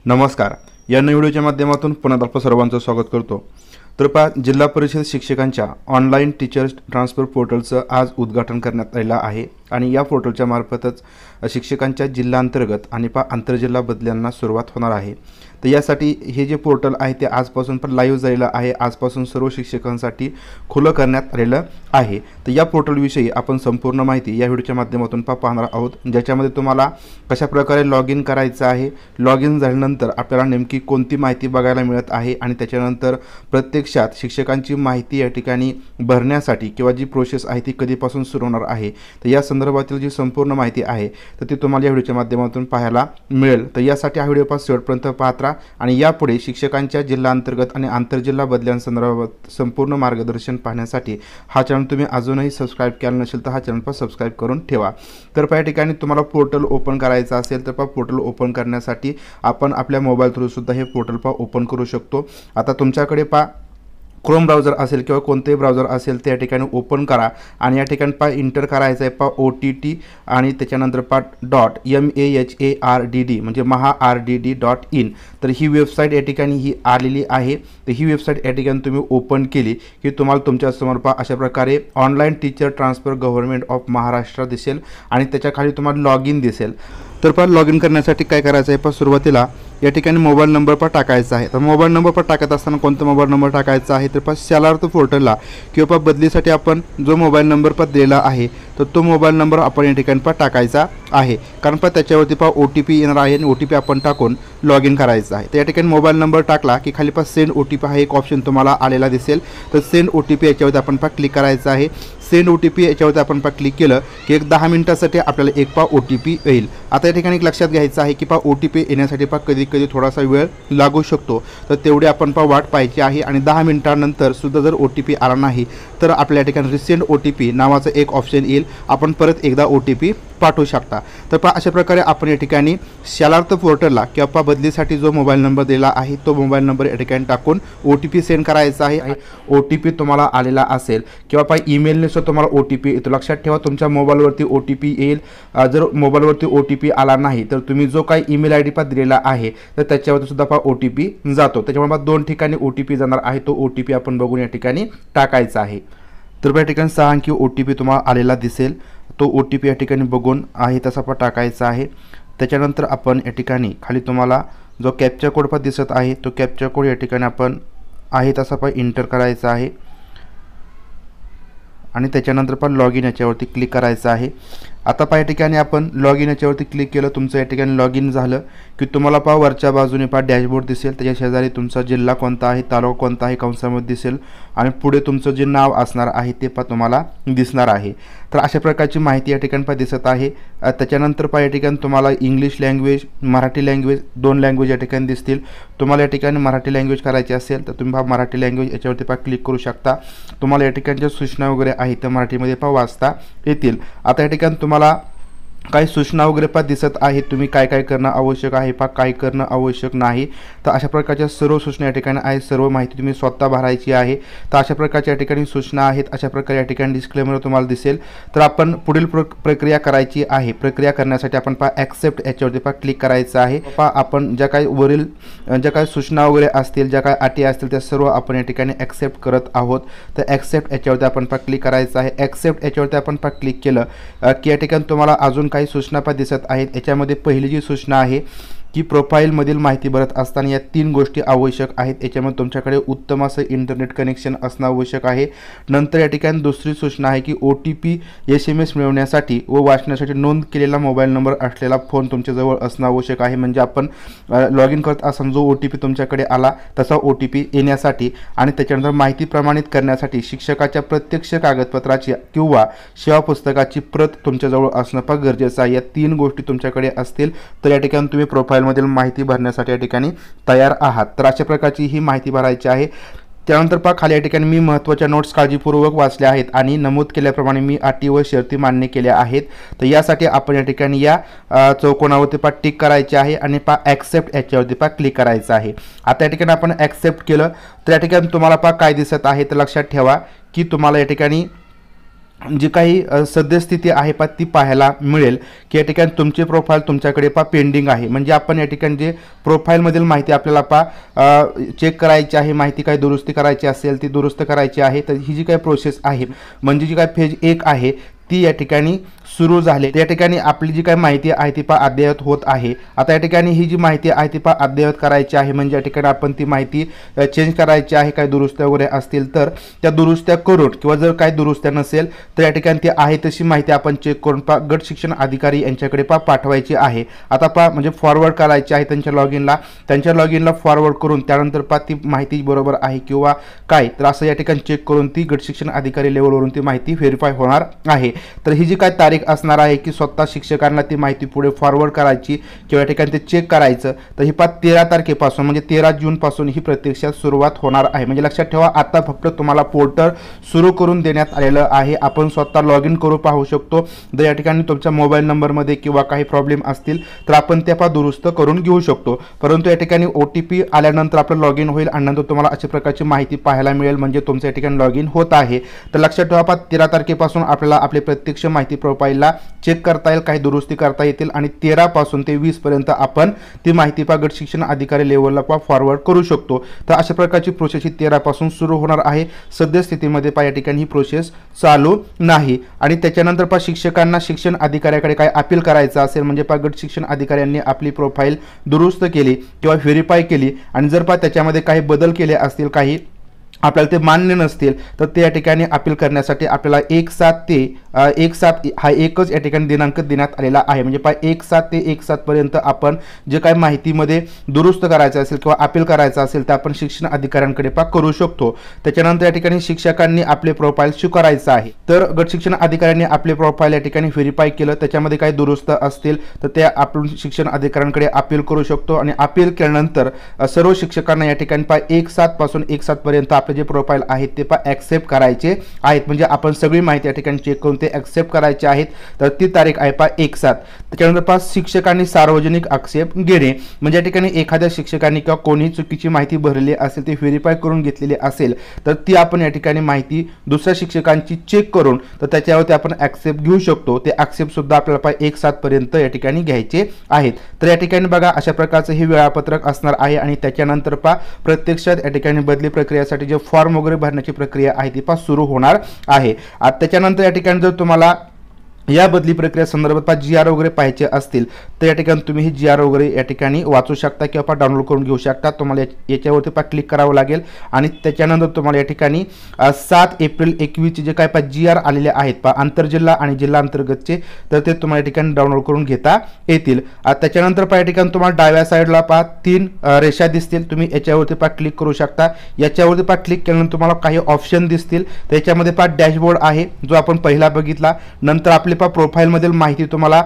नमस्कार. या नवीन व्हिडिओच्या माध्यमातून पुन्हा आपलं सर्वांचं स्वागत करतो. तर जिल्हा परिषद शिक्षकांच्या ऑनलाईन टीचर ट्रान्सफर पोर्टलचं आज उद्घाटन करण्यात आलेलं आहे आणि या पोर्टलच्या मार्फतच शिक्षकांच्या जिल्हांतर्गत आणि आंतरजिल्हा बदल्यांना सुरुवात होणार आहे. तर यासाठी हे जे पोर्टल आहे ते आजपासून पण लाईव्ह झालेलं आहे. आजपासून सर्व शिक्षकांसाठी खुलं करण्यात आलेलं आहे. तर या पोर्टलविषयी आपण संपूर्ण माहिती या व्हिडिओच्या माध्यमातून पाहणार आहोत, ज्याच्यामध्ये तुम्हाला कशा प्रकारे लॉग इन करायचं आहे, लॉग इन झाल्यानंतर आपल्याला नेमकी कोणती माहिती बघायला मिळत आहे आणि त्याच्यानंतर प्रत्यक्षात शिक्षकांची माहिती या ठिकाणी भरण्यासाठी किंवा जी प्रोसेस आहे ती कधीपासून सुरू होणार आहे. तर या संदर्भातील जी संपूर्ण माहिती आहे तर ती तुम्हाला या व्हिडिओच्या माध्यमातून पाहायला मिळेल. तर यासाठी हा व्हिडिओ शेवटपर्यंत पाहत राहा आणि यापुढे शिक्षकांच्या जिल्हांतर्गत आणि आंतरजिल्हा बदल्यांसंदर्भात संपूर्ण मार्गदर्शन पाहण्यासाठी हा चॅनल तुम्ही अजूनही सबस्क्राईब केला नसेल तर हा चॅनल सबस्क्राईब करून ठेवा. तर या ठिकाणी तुम्हाला पोर्टल ओपन करायचं असेल तर पोर्टल ओपन करण्यासाठी आपण आपल्या मोबाईल थ्रू सुद्धा हे पोर्टल ओपन करू शकतो. आता तुमच्याकडे क्रोम ब्राउझर असेल किंवा कोणतेही ब्राउझर असेल त्या ठिकाणी ओपन करा आणि या ठिकाणी इंटर करायचं आहे OTT आणि त्याच्यानंतर .MAHARDD म्हणजे mahardd.in. तर ही वेबसाईट या ठिकाणी ही आलेली आहे. तर ही वेबसाईट या ठिकाणी तुम्ही ओपन केली की तुम्हाला तुमच्यासमोर अशा प्रकारे online teacher transfer government of Maharashtra दिसेल आणि त्याच्याखाली तुम्हाला लॉग इन दिसेल. तर लॉग इन करण्यासाठी काय करायचं आहे, सुरुवातीला या ठिकाणी मोबाईल नंबर टाकायचा आहे. तर मोबाईल नंबर टाकत असताना कोणता मोबाईल नंबर टाकायचा आहे तर शालार्थ पोर्टलला किंवा बदलीसाठी आपण जो मोबाईल नंबर दिलेला आहे तर तो मोबाईल नंबर आपण या ठिकाणी टाकायचा आहे. कारण त्याच्यावरती OTP येणार आहे आणि OTP आपण टाकून लॉग इन करायचं आहे. तर या ठिकाणी मोबाईल नंबर टाकला की खाली सेंड OTP हा एक ऑप्शन तुम्हाला आलेला दिसेल. तर सेंड OTP याच्यावरती आपण क्लिक करायचं आहे. सेंड OTP याच्यावरती आपण क्लिक केलं की एक 10 मिनिटासाठी आपल्याला एक OTP येईल. आता या ठिकाणी लक्षात घ्यायचं आहे की OTP येण्यासाठी कधी कधी थोडासा वेळ लागू शकतो. तर तेवढे आपण वाट पाहायची आहे आणि 10 मिनिटांनंतर सुद्धा जर OTP आला नाही तर आपल्या या ठिकाणी रिसेंड OTP नावाचं एक ऑप्शन येईल. आपण परत एकदा OTP पाठवू शकता. तर अशा प्रकारे आपण या ठिकाणी शालार्थ पोर्टलला किंवा बदलीसाठी जो मोबाईल नंबर दिला आहे तो मोबाईल नंबर या ठिकाणी टाकून OTP सेंड करायचा आहे. OTP तुम्हाला आलेला असेल किंवा ईमेलने सुद्धा तुम्हाला OTP येतो. लक्षात ठेवा तुमच्या मोबाईलवरती OTP येईल. जर मोबाईलवरती OTP आला नाही तर तुम्ही जो काही ईमेल ID दिलेला आहे तर त्याच्यावरती सुद्धा OTP जातो. त्याच्यामुळे 2 ठिकाणी OTP जाणार आहे. तो OTP आपण बघून या ठिकाणी टाकायचा आहे. तर या ठिकाणी 6 अंकी OTP तुम्हाला आलेला दिसेल. तो OTP या ठिकाणी बघून आहे तसा टाकायचा आहे. त्याच्यानंतर आपण या ठिकाणी खाली तुम्हाला जो कॅप्चा कोड दिसत आहे तो कॅप्चा कोड या ठिकाणी आपण आहे तसा इंटर करायचा आहे आणि त्याच्यानंतर लॉग इन याच्यावरती क्लिक करायचं आहे. आता या ठिकाणी आपण लॉग इन याच्यावरती क्लिक केलं, तुमचं या ठिकाणी लॉग इन झालं की तुम्हाला वरच्या बाजूने डॅशबोर्ड दिसेल. त्याच्या शेजारी तुमचा जिल्हा कोणता आहे, तालुका कोणता आहे कंसामध्ये दिसेल आणि पुढे तुमचं जे नाव असणार आहे ते तुम्हाला दिसणार आहे. तर अशा प्रकारची माहिती या ठिकाणी दिसत आहे. त्याच्यानंतर या ठिकाणी तुम्हाला English language, Marathi language 2 language या ठिकाणी दिसतील. तुम्हाला या ठिकाणी मराठी लँग्वेज करायची असेल तर तुम्ही मराठी लँग्वेज याच्यावरती क्लिक करू शकता. तुम्हाला या ठिकाणी ज्या सूचना वगैरे आहेत त्या मराठीमध्ये वाचता येतील. आता या ठिकाणी तुम्हाला काही सूचना वगैरे दिसत आहेत. तुम्ही काय काय करणं आवश्यक आहे, काय करणं आवश्यक नाही. तर अशा प्रकारच्या सर्व सूचना या ठिकाणी आहेत. सर्व माहिती तुम्ही स्वतः भरायची आहे. तर अशा प्रकारच्या या ठिकाणी सूचना आहेत. अशा प्रकारे या ठिकाणी डिस्क्लेमर तुम्हाला दिसेल. तर आपण पुढील प्रक्रिया करायची आहे. प्रक्रिया करण्यासाठी आपण ॲक्सेप्ट याच्यावरती क्लिक करायचं आहे. आपण ज्या काही वरील ज्या काही सूचना वगैरे असतील, ज्या काही अटी असतील त्या सर्व आपण या ठिकाणी ॲक्सेप्ट करत आहोत. तर ॲक्सेप्ट याच्यावरती आपण क्लिक करायचं आहे. ॲक्सेप्ट याच्यावरती आपण क्लिक केलं की या ठिकाणी तुम्हाला अजून काही सूचना दिसत आहेत. याच्यामध्ये पहिली जी सूचना आहे की प्रोफाईलमधील माहिती भरत असताना या 3 गोष्टी आवश्यक आहेत. याच्यामध्ये तुमच्याकडे उत्तम असं इंटरनेट कनेक्शन असणं आवश्यक आहे. नंतर या ठिकाणी दुसरी सूचना आहे की OTP SMS मिळवण्यासाठी व वाचण्यासाठी नोंद केलेला मोबाईल नंबर असलेला फोन तुमच्याजवळ असणं आवश्यक आहे. म्हणजे आपण लॉग इन करत असताना जो OTP तुमच्याकडे आला तसा OTP येण्यासाठी आणि त्याच्यानंतर माहिती प्रमाणित करण्यासाठी शिक्षकाच्या प्रत्यक्ष कागदपत्राची किंवा सेवा पुस्तकाची प्रत तुमच्याजवळ असणं गरजेचं आहे. या 3 गोष्टी तुमच्याकडे असतील तर या ठिकाणी तुम्ही प्रोफाईल मधील माहिती भरण्यासाठी या ठिकाणी तयार आहात. तर अशा प्रकारची ही माहिती भरायची आहे. त्यानंतर खाली या ठिकाणी मी महत्त्वाच्या नोट्स काळजीपूर्वक वाचल्या आहेत आणि नमूद केल्याप्रमाणे मी अटी व शर्ती मान्य केल्या आहेत. तर यासाठी आपण या ठिकाणी या चौकोनावरती टिक करायचे आहे आणि ॲक्सेप्ट याच्यावरती क्लिक करायचं आहे. आता या ठिकाणी आपण ॲक्सेप्ट केलं तर या ठिकाणी तुम्हाला काय दिसत आहे तर लक्षात ठेवा की तुम्हाला या ठिकाणी जी काही सद्यस्थिती आहे ती पाहायला मिळेल की या ठिकाणी तुमचे प्रोफाईल तुमच्याकडे पेंडिंग आहे. म्हणजे आपण या ठिकाणी जे प्रोफाईलमधील माहिती आपल्याला चेक करायची आहे, माहिती काही दुरुस्ती करायची असेल ती दुरुस्त करायची आहे. तर ही जी काही प्रोसेस आहे म्हणजे जी काही फेज 1 आहे ती या ठिकाणी सुरू झाली. या ठिकाणी आपली जी काही माहिती आहे ती अद्ययावत होत आहे. आता या ठिकाणी ही जी माहिती आहे ती अद्ययावत करायची आहे. म्हणजे या ठिकाणी आपण ती माहिती चेंज करायची आहे. काही दुरुस्त्या वगैरे असतील तर त्या दुरुस्त्या करून किंवा जर काही दुरुस्त्या नसेल तर या ठिकाणी ती आहे तशी माहिती आपण चेक करून गट शिक्षण अधिकारी यांच्याकडे पाठवायची आहे. आता म्हणजे फॉरवर्ड करायची आहे त्यांच्या लॉगिनला फॉरवर्ड करून त्यानंतर ती माहिती बरोबर आहे किंवा काय तर असं या ठिकाणी चेक करून ती गट शिक्षण अधिकारी लेवलवरून ती माहिती व्हेरीफाय होणार आहे. तर ही जी काय तारीख असणार आहे की स्वतः शिक्षकांना ती माहिती पुढे फॉरवर्ड करायची किंवा या ठिकाणी ते चेक करायचं. तर ही 13 तारखेपासून म्हणजे 13 जूनपासून ही प्रत्यक्षात सुरुवात होणार आहे. म्हणजे लक्षात ठेवा आता फक्त तुम्हाला पोर्टल सुरू करून देण्यात आलेलं आहे. आपण स्वतः लॉग इन करू पाहू शकतो. जर या ठिकाणी तुमच्या मोबाईल नंबरमध्ये किंवा काही प्रॉब्लेम असतील तर आपण ते दुरुस्त करून घेऊ शकतो. परंतु या ठिकाणी OTP आल्यानंतर आपलं लॉग इन होईल आणि नंतर तुम्हाला अशा प्रकारची माहिती पाहायला मिळेल म्हणजे तुमच्या या ठिकाणी लॉग इन होत आहे. तर लक्षात ठेवा 13 तारखेपासून आपल्याला आपले प्रत्यक्ष माहिती प्रोफाईलला चेक करता येईल, काही दुरुस्ती करता येतील आणि 13 पासून ते 20 पर्यंत आपण ती माहिती गट शिक्षण अधिकारी लेवलला फॉरवर्ड करू शकतो. तर अशा प्रकारची प्रोसेस ही 13 पासून सुरू होणार आहे. सद्यस्थितीमध्ये या ठिकाणी ही प्रोसेस चालू नाही. आणि त्याच्यानंतर शिक्षकांना शिक्षण अधिकाऱ्याकडे काय अपील करायचं असेल म्हणजे गट शिक्षण अधिकाऱ्यांनी आपली प्रोफाईल दुरुस्त केली किंवा व्हेरीफाय केली आणि जर त्याच्यामध्ये काही बदल केले असतील, काही आपल्याला ते मान्य नसतील तर ते या ठिकाणी अपील करण्यासाठी आपल्याला 1/7 हा एकच या ठिकाणी दिनांक देण्यात आलेला आहे. म्हणजे 1/7 ते 1/7 पर्यंत आपण जे काही माहितीमध्ये दुरुस्त करायचं असेल किंवा अपील करायचं असेल तर आपण शिक्षण अधिकाऱ्यांकडे करू शकतो. त्याच्यानंतर या ठिकाणी शिक्षकांनी आपले प्रोफाईल स्वीकारायचं आहे. तर गट शिक्षण अधिकाऱ्यांनी आपले प्रोफाईल या ठिकाणी व्हेरीफाय केलं, त्याच्यामध्ये काही दुरुस्त असतील तर ते आपण शिक्षण अधिकाऱ्यांकडे अपील करू शकतो आणि अपील केल्यानंतर सर्व शिक्षकांना या ठिकाणी 1/7 पासून 1/7 पर्यंत आपले जे प्रोफाईल आहेत ते ऍक्सेप्ट करायचे आहेत. म्हणजे आपण सगळी माहिती या ठिकाणी चेक करून ते ऍक्सेप्ट करायचे आहेत. तर ती तारीख आहे 1/7. त्याच्यानंतर शिक्षकांनी सार्वजनिक आक्षेप घेणे म्हणजे या ठिकाणी एखाद्या शिक्षकांनी किंवा कोणी चुकीची माहिती भरली असेल, ती व्हेरीफाय करून घेतलेली असेल तर ती आपण या ठिकाणी माहिती दुसऱ्या शिक्षकांची चेक करून तर त्याच्यावरती आपण ऍक्सेप्ट घेऊ शकतो. ते ऍक्सेप्ट सुद्धा आपल्याला 1/7 पर्यंत या ठिकाणी घ्यायचे आहेत. तर या ठिकाणी बघा अशा प्रकारचं हे वेळापत्रक असणार आहे. आणि त्याच्यानंतर प्रत्यक्षात या ठिकाणी बदली प्रक्रियेसाठी जे फॉर्म वगैरे भरण्याची प्रक्रिया आहे ती सुरू होणार आहे. त्याच्यानंतर या ठिकाणी जर तुम्हाला या बदली प्रक्रिया संदर्भात GR वगैरे पाहायचे असतील तर या ठिकाणी तुम्ही ही GR वगैरे या ठिकाणी वाचू शकता किंवा डाउनलोड करून घेऊ शकता. तुम्हाला याच्यावरती क्लिक करावं लागेल आणि त्याच्यानंतर तुम्हाला या ठिकाणी 7 एप्रिल 21 जे काय GR आलेले आहेत आंतरजिल्हा आणि जिल्हा अंतर्गतचे तर ते तुम्हाला या ठिकाणी डाउनलोड करून घेता येतील. त्याच्यानंतर या ठिकाणी तुम्हाला डाव्या साईडला 3 रेषा दिसतील, तुम्ही याच्यावरती क्लिक करू शकता. याच्यावरती क्लिक केल्यानंतर तुम्हाला काही ऑप्शन दिसतील. त्याच्यामध्ये डॅशबोर्ड आहे जो आपण पहिला बघितला. नंतर आपले प्रोफाईल मधील माहिती तुम्हाला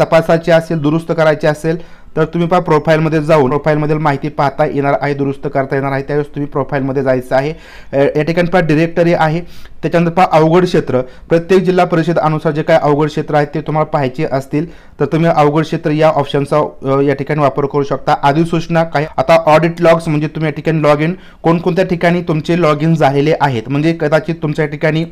तपासायची असेल, दुरुस्त करायची असेल तर तुम्ही प्रोफाईलमध्ये जाऊन प्रोफाईलमधील माहिती पाहता येणार आहे, दुरुस्त करता येणार आहे. त्यावेळेस तुम्ही प्रोफाईलमध्ये जायचं आहे. या ठिकाणी डिरेक्टरी आहे. त्याच्यानंतर अवघड क्षेत्र, प्रत्येक जिल्हा परिषद अनुसार जे काय अवघड क्षेत्र आहेत ते तुम्हाला पाहायचे असतील तर तुम्ही अवघड क्षेत्र या ऑप्शनचा या ठिकाणी वापर करू शकता. अधिसूचना काय, आता ऑडिट लॉग्स म्हणजे तुम्ही या ठिकाणी लॉग इन कोणकोणत्या ठिकाणी तुमचे लॉग इन झालेले आहेत. म्हणजे कदाचित तुमच्या ठिकाणी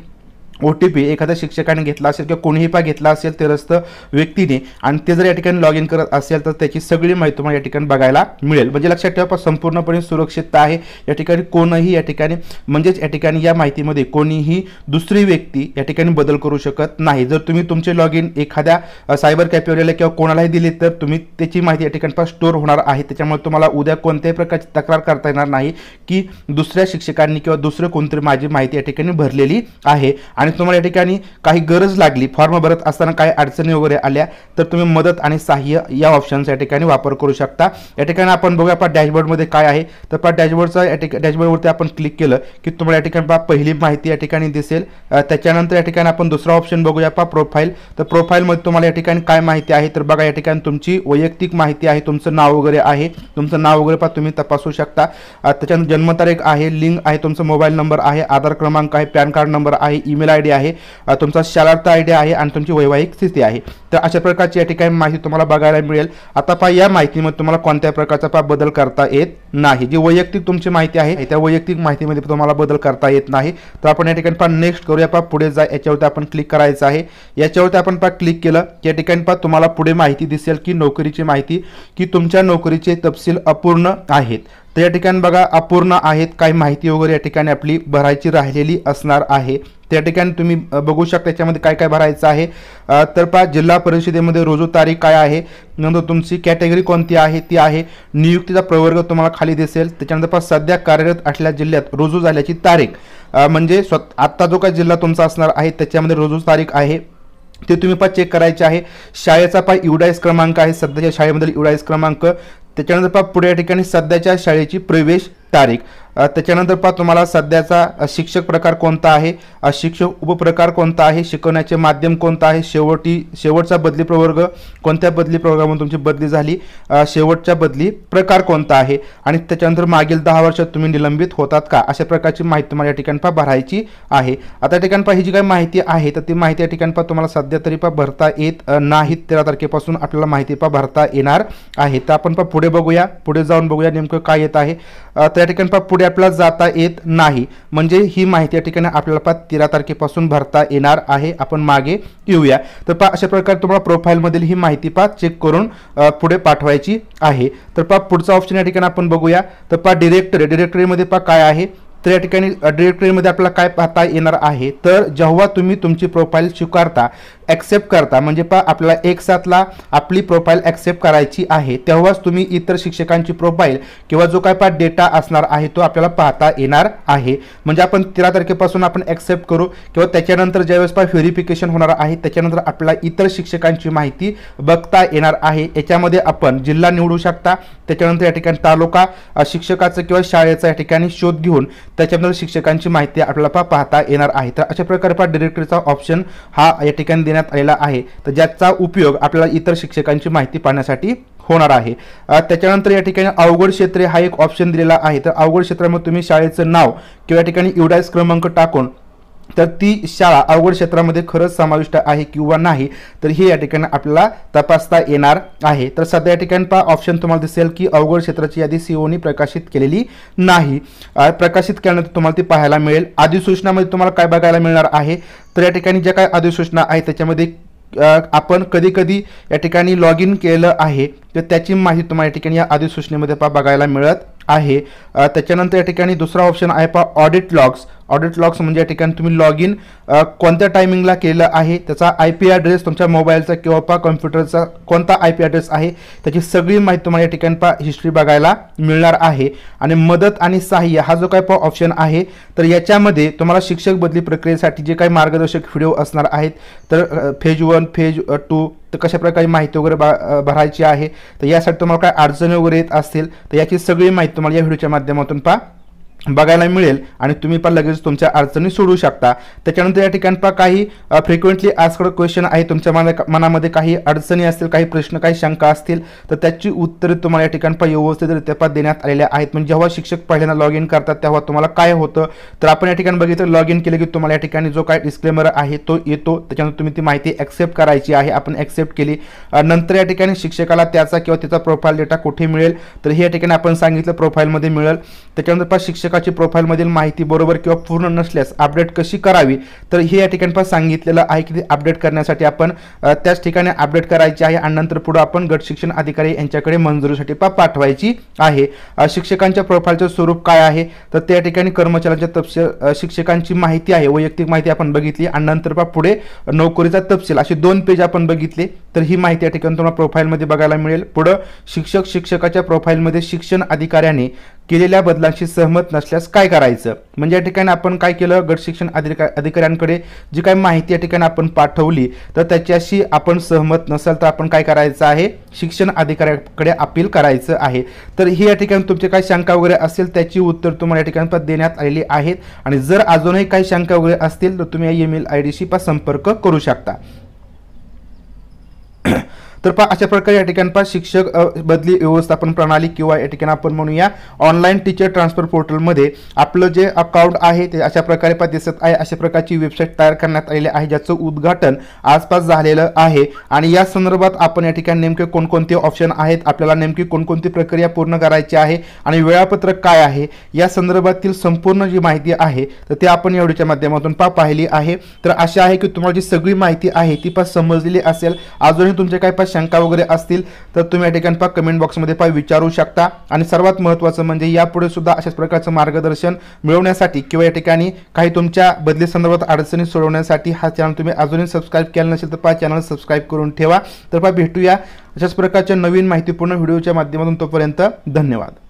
OTP एखाद्या शिक्षकाने घेतला असेल किंवा कोणीही घेतला असेल तेरस्त व्यक्तीने आणि ते जर या ठिकाणी लॉग इन करत असेल तर त्याची सगळी माहिती तुम्हाला या ठिकाणी बघायला मिळेल. म्हणजे लक्षात ठेवा संपूर्णपणे सुरक्षितता आहे. या ठिकाणी कोणीही या ठिकाणी म्हणजेच या ठिकाणी या माहितीमध्ये कोणीही दुसरी व्यक्ती या ठिकाणी बदल करू शकत नाही. जर तुम्ही तुमचे लॉग इन एखाद्या सायबर कॅफेवाल्याला किंवा कोणालाही दिले तर तुम्ही त्याची माहिती या ठिकाणी स्टोअर होणार आहे. त्याच्यामुळे तुम्हाला उद्या कोणत्याही प्रकारची तक्रार करता येणार नाही की दुसऱ्या शिक्षकांनी किंवा दुसरं कोणतरी माझी माहिती या ठिकाणी भरलेली आहे. आणि तुम्हाला या ठिकाणी काही गरज लागली, फॉर्म भरत असताना काही अडचणी वगैरे आल्या तर तुम्ही मदत आणि सहाय्य या ऑप्शनचा या ठिकाणी वापर करू शकता. या ठिकाणी आपण बघूया डॅशबोर्डमध्ये काय आहे तर डॅशबोर्डचा डॅशबोर्डवरती आपण क्लिक केलं की तुम्हाला या ठिकाणी पहिली माहिती या ठिकाणी दिसेल. त्याच्यानंतर या ठिकाणी आपण दुसरा ऑप्शन बघूया प्रोफाईल. तर प्रोफाईलमध्ये तुम्हाला या ठिकाणी काय माहिती आहे तर बघा या ठिकाणी तुमची वैयक्तिक माहिती आहे, तुमचं नाव वगैरे आहे, तुमचं नाव वगैरे तुम्ही तपासू शकता. त्याच्यानंतर जन्मतारीख आहे, लिंक आहे, तुमचा मोबाईल नंबर आहे, आधार क्रमांक आहे, पॅन कार्ड नंबर आहे, ईमेल ID आहे, तुमचा शालार्थ ID आहे आणि तुमची वैवाहिक स्थिती आहे. तर अशा प्रकारची या ठिकाणी माहिती तुम्हाला बघायला मिळेल. आता पहा या माहितीमध्ये तुम्हाला कोणत्याही प्रकारचा बदल करता येत नाही. जी वैयक्तिक तुमची माहिती आहे त्या वैयक्तिक माहितीमध्ये तुम्हाला बदल करता येत नाही. तर आपण या ठिकाणी पहा नेक्स्ट करूया. पहा पुढे जा, याच्यावरती आपण क्लिक करायचं आहे. याच्यावरती आपण पहा क्लिक केलं या ठिकाणी पहा तुम्हाला पुढे माहिती दिसेल की नोकरीची माहिती, की तुमच्या नोकरीचे तपशील अपूर्ण आहेत. तर या ठिकाणी बघा अपूर्ण आहेत, काही माहिती वगैरे या ठिकाणी आपली भरायची राहिलेली असणार आहे. त्या ठिकाणी तुम्ही बघू शकता त्याच्यामध्ये काय काय भरायचं आहे. तर पहा जिल्हा परिषदेमध्ये रुजू तारीख काय आहे, नंतर तुमची कॅटेगरी कोणती आहे ती आहे, नियुक्तीचा प्रवर्ग तुम्हाला खाली दिसेल. त्याच्यानंतर पहा सध्या कार्यरत असलेल्या जिल्ह्यात रुजू झाल्याची तारीख, म्हणजे आत्ता जो काही जिल्हा तुमचा असणार आहे त्याच्यामध्ये रुजू तारीख आहे ते तुम्ही पहा चेक करायचे आहे. शाळेचा पहा युडाईस क्रमांक आहे, सध्याच्या शाळेमधील युडाईस क्रमांक. त्याच्यानंतर पहा पुढे या ठिकाणी सध्याच्या शाळेची प्रवेश तारीख. त्याच्यानंतर पहा तुम्हाला सध्याचा शिक्षक प्रकार कोणता आहे, शिक्षक उपप्रकार कोणता आहे, शिकवण्याचे माध्यम कोणतं आहे, शेवटचा बदली प्रवर्ग, कोणत्या बदली प्रवर्गामधून तुमची बदली झाली, शेवटचा बदली प्रकार कोणता आहे आणि त्याच्यानंतर मागील 10 वर्षात तुम्ही निलंबित होतात का, अशा प्रकारची माहिती तुम्हाला या ठिकाणी पहा भरायची आहे. आता या ठिकाणी पहा ही जी काही माहिती आहे तर ती माहिती या ठिकाणी पहा तुम्हाला सध्या तरी पहा भरता येत नाही. 13 तारखेपासून आपल्याला माहिती पहा भरता येणार आहे. तर आपण पहा पुढे बघूया, पुढे जाऊन बघूया नेमकं काय येत आहे. त्या ठिकाणी पहा पुढे आपल्याला जाता येत नाही, म्हणजे ही माहिती या ठिकाणी आपल्याला पहा 13 तारखेपासून भरता येणार आहे. आपण मागे येऊया. तर पहा अशा प्रकारे तुम्हाला प्रोफाईलमधील ही माहिती पहा चेक करून पुढे पाठवायची आहे. तर पहा पुढचा ऑप्शन या ठिकाणी आपण बघूया. तर पहा डिरेक्टरीमध्ये पहा काय आहे. तर या ठिकाणी डिरेक्टरीमध्ये आपल्याला काय पाहता येणार आहे, तर जेव्हा तुम्ही तुमची प्रोफाईल स्वीकारता, ॲक्सेप्ट करता, म्हणजे पहा आपल्याला 1/7 आपली प्रोफाईल ॲक्सेप्ट करायची आहे, तेव्हाच तुम्ही इतर शिक्षकांची प्रोफाईल किंवा जो काय पहा डेटा असणार आहे तो आपल्याला पाहता येणार आहे. म्हणजे आपण 13 तारखेपासून आपण ॲक्सेप्ट करू किंवा त्याच्यानंतर ज्यावेळेस पहा व्हेरिफिकेशन होणार आहे त्याच्यानंतर आपल्याला इतर शिक्षकांची माहिती बघता येणार आहे. याच्यामध्ये आपण जिल्हा निवडू शकता, त्याच्यानंतर या ठिकाणी तालुका, शिक्षकाचं किंवा शाळेचा या ठिकाणी शोध घेऊन त्याच्यामध्ये शिक्षकांची माहिती आपल्याला पाहता येणार आहे. तर अशा प्रकारे पहा डिरेक्टरीचा ऑप्शन हा या ठिकाणी देण्यात आलेला आहे, तर ज्याचा उपयोग आपल्याला इतर शिक्षकांची माहिती पाहण्यासाठी होणार आहे. त्याच्यानंतर या ठिकाणी अवघड क्षेत्रे हा एक ऑप्शन दिलेला आहे. तर अवघड क्षेत्रामध्ये तुम्ही शाळेचं नाव किंवा या ठिकाणी युडाईस क्रमांक टाकून तर ती शाळा अवघड क्षेत्रामध्ये खरंच समाविष्ट आहे किंवा नाही तर हे या ठिकाणी आपल्याला तपासता येणार आहे. तर सध्या या ठिकाणी पहा ऑप्शन तुम्हाला दिसेल की अवघड क्षेत्राची यादी सीओनी प्रकाशित केलेली नाही. प्रकाशित केल्यानंतर तुम्हाला ती पाहायला मिळेल. अधिसूचनामध्ये तुम्हाला काय बघायला मिळणार आहे, तर या ठिकाणी ज्या काय अधिसूचना आहे त्याच्यामध्ये आपण कधी कधी या ठिकाणी लॉग इन केलं आहे तर त्याची माहिती तुम्हाला या ठिकाणी या अधिसूचनेमध्ये पहा बघायला मिळत आहे. त्याच्यानंतर या ठिकाणी दुसरा ऑप्शन आहे पहा ऑडिट लॉग्स म्हणजे या ठिकाणी तुम्ही लॉग इन कोणत्या टायमिंगला केलं आहे, त्याचा IP ॲड्रेस, तुमच्या मोबाईलचा किंवा पहा कॉम्प्युटरचा कोणता IP ॲड्रेस आहे त्याची सगळी माहिती तुम्हाला या ठिकाणी पहा हिस्ट्री बघायला मिळणार आहे. आणि मदत आणि सहाय्य हा जो काय पहा ऑप्शन आहे तर याच्यामध्ये तुम्हाला शिक्षक बदली प्रक्रियेसाठी जे काही मार्गदर्शक व्हिडिओ असणार आहेत तर फेज 1 फेज 2 तर कशा प्रकारे माहिती वगैरे भरायची आहे, तर यासाठी तुम्हाला काय अडचणी वगैरे येत असतील तर याची सगळी माहिती तुम्हाला या व्हिडिओच्या माध्यमातून पहा बघायला मिळेल आणि तुम्ही पण लगेच तुमच्या अडचणी सोडवू शकता. त्याच्यानंतर या ठिकाणी पहा काही फ्रिक्वेंटली आस्क्ड क्वेश्चन आहे, तुमच्या मनामध्ये काही अडचणी असतील, काही प्रश्न, काही शंका असतील तर त्याची उत्तरे तुम्हाला या ठिकाणी पहा व्यवस्थितरित्या पहा देण्यात आलेल्या आहेत. म्हणजे जेव्हा शिक्षक पहिल्यांदा लॉग इन करतात तेव्हा तुम्हाला काय होतं, तर आपण या ठिकाणी बघितलं लॉग इन केलं की तुम्हाला या ठिकाणी जो काय डिस्क्लेमर आहे तो येतो, त्याच्यानंतर तुम्ही ती माहिती ॲक्सेप्ट करायची आहे. आपण ॲक्सेप्ट केली, नंतर या ठिकाणी शिक्षकाला त्याचा किंवा त्याचा प्रोफाईल डेटा कुठे मिळेल, तर हे या ठिकाणी आपण सांगितलं प्रोफाईलमध्ये मिळेल. त्याच्यानंतर पहा शिक्षकाची प्रोफाईलमधील माहिती बरोबर किंवा पूर्ण नसल्यास अपडेट कशी करावी, तर हे या ठिकाणी पण सांगितलेलं आहे की अपडेट करण्यासाठी आपण त्याच ठिकाणी अपडेट करायची आहे आणि नंतर पुढे आपण गट शिक्षण अधिकारी यांच्याकडे मंजुरीसाठी पाठवायची आहे. शिक्षकांच्या प्रोफाईलचं स्वरूप काय आहे, तर त्या ठिकाणी कर्मचाऱ्यांच्या तपशील, शिक्षकांची माहिती आहे, वैयक्तिक माहिती आपण बघितली आणि नंतर पहा पुढे नोकरीचा तपशील, असे 2 पेज आपण बघितले. तर ही माहिती या ठिकाणी तुम्हाला प्रोफाईलमध्ये बघायला मिळेल. पुढे शिक्षकाच्या प्रोफाईलमध्ये शिक्षण अधिकाऱ्याने केलेल्या बदलांशी सहमत नसल्यास काय करायचं, म्हणजे या ठिकाणी आपण काय केलं, गट शिक्षण अधिकाऱ्यांकडे जी काही माहिती या ठिकाणी आपण पाठवली तर त्याच्याशी आपण सहमत नसाल तर आपण काय करायचं आहे, शिक्षण अधिकाऱ्याकडे अपील करायचं आहे. तर ही या ठिकाणी तुमचे काही शंका वगैरे असेल त्याची उत्तर तुम्हाला या ठिकाणी देण्यात आलेली आहेत आणि जर अजूनही काही शंका वगैरे असतील तर तुम्ही या ईमेल ID शी संपर्क करू शकता. तर पहा अशा प्रकारे या ठिकाणी पहा शिक्षक बदली व्यवस्थापन प्रणाली किंवा या ठिकाणी आपण म्हणूया ऑनलाईन टीचर ट्रान्सफर पोर्टलमध्ये आपलं जे अकाउंट आहे ते अशा प्रकारे पहा दिसत आहे. अशा प्रकारची वेबसाईट तयार करण्यात आलेली आहे, ज्याचं उद्घाटन आसपास झालेलं आहे. आणि या संदर्भात आपण या ठिकाणी नेमके कोणकोणते ऑप्शन आहेत, आपल्याला नेमकी कोणकोणती प्रक्रिया पूर्ण करायची आहे आणि वेळापत्रक काय आहे, या संदर्भातील संपूर्ण जी माहिती आहे तर ते आपण या व्हिडिओच्या माध्यमातून पाहिली आहे. तर आशा आहे की तुम्हाला जी सगळी माहिती आहे ती समजलेली असेल. अजूनही तुमचे काही शंका वगैरे असतील तर तुम्ही या ठिकाणी कमेंट बॉक्समध्ये विचारू शकता. आणि सर्वात महत्त्वाचं म्हणजे यापुढे सुद्धा अशाच प्रकारचं मार्गदर्शन मिळवण्यासाठी किंवा या ठिकाणी काही तुमच्या बदली संदर्भात अडचणी सोडवण्यासाठी हा चॅनल तुम्ही अजूनही सबस्क्राईब केला नसेल तर चॅनल सबस्क्राईब करून ठेवा. तर भेटूया अशाच प्रकारच्या नवीन माहितीपूर्ण व्हिडिओच्या माध्यमातून. तोपर्यंत धन्यवाद.